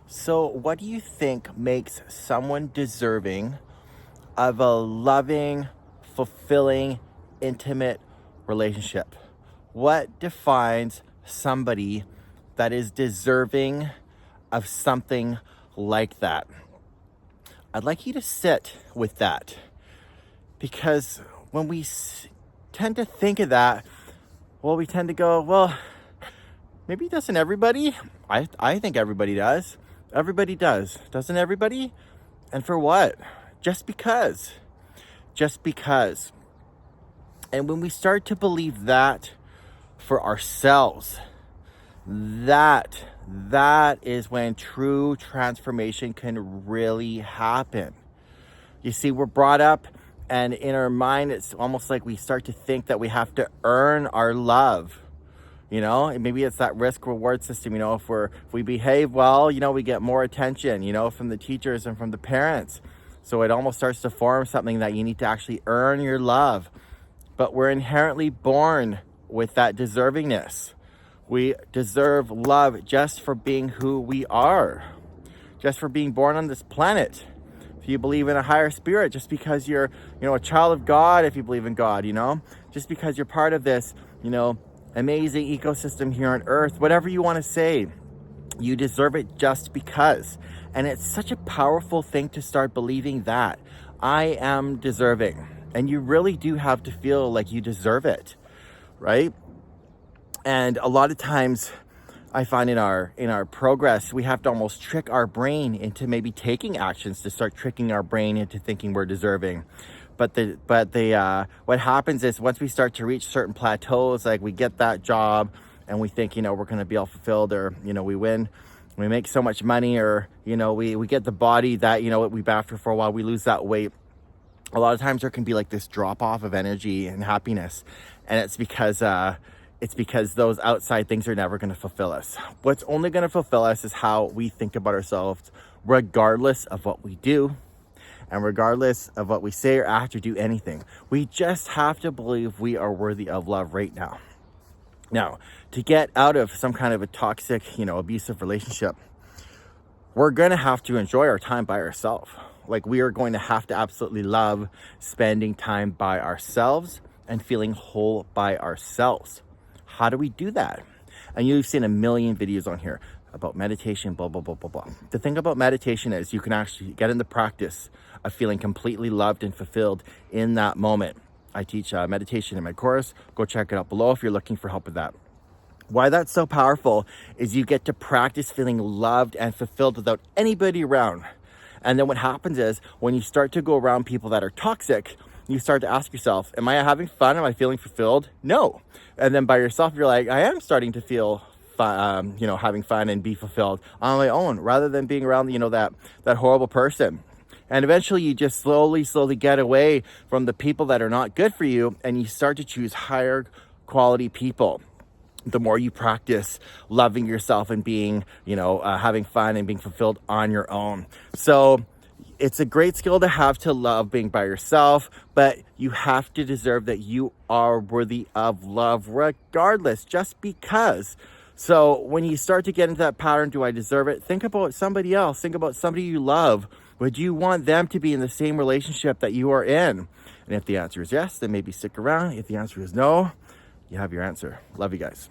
So, what do you think makes someone deserving of a loving, fulfilling, intimate relationship? What defines somebody that is deserving of something like that? I'd like you to sit with that because when we tend to think of that, well, we tend to go, well, maybe doesn't everybody? I think everybody does. Everybody does. Doesn't everybody? And for what? Just because. Just because. And when we start to believe that for ourselves, that is when true transformation can really happen. You see, we're brought up, and in our mind, it's almost like we start to think that we have to earn our love. And maybe it's that risk reward system. If we behave well, we get more attention, from the teachers and from the parents. So it almost starts to form something that you need to actually earn your love. But we're inherently born with that deservingness. We deserve love just for being who we are, just for being born on this planet. If you believe in a higher spirit, just because you're, a child of God, if you believe in God, just because you're part of this, amazing ecosystem here on earth, whatever you want to say, you deserve it just because. And it's such a powerful thing to start believing that I am deserving. And you really do have to feel like you deserve it, right? And a lot of times I find in our progress, we have to almost trick our brain into maybe taking actions to start tricking our brain into thinking we're deserving. But what happens is once we start to reach certain plateaus, like we get that job and we think, we're going to be all fulfilled, or, we win, we make so much money, or, we get the body that, we've been after for a while, we lose that weight. A lot of times there can be like this drop off of energy and happiness. And it's because those outside things are never going to fulfill us. What's only going to fulfill us is how we think about ourselves, regardless of what we do. And regardless of what we say or act or do anything, we just have to believe we are worthy of love right now. Now, to get out of some kind of a toxic, abusive relationship, we're going to have to enjoy our time by ourselves. Like, we are going to have to absolutely love spending time by ourselves and feeling whole by ourselves. How do we do that? And you've seen a million videos on here about meditation, blah, blah, blah, blah, blah. The thing about meditation is you can actually get in the practice of feeling completely loved and fulfilled in that moment. I teach meditation in my course. Go check it out below if you're looking for help with that. Why that's so powerful is you get to practice feeling loved and fulfilled without anybody around. And then what happens is when you start to go around people that are toxic, you start to ask yourself, am I having fun? Am I feeling fulfilled? No. And then by yourself, you're like, I am starting to feel having fun and be fulfilled on my own, rather than being around, that horrible person. And eventually you just slowly get away from the people that are not good for you, and you start to choose higher quality people. The more you practice loving yourself and being, having fun and being fulfilled on your own. So it's a great skill to have, to love being by yourself, but you have to deserve that you are worthy of love regardless, just because. So when you start to get into that pattern, do I deserve it? Think about somebody else. Think about somebody you love. Would you want them to be in the same relationship that you are in? And if the answer is yes, then maybe stick around. If the answer is no, you have your answer. Love you guys.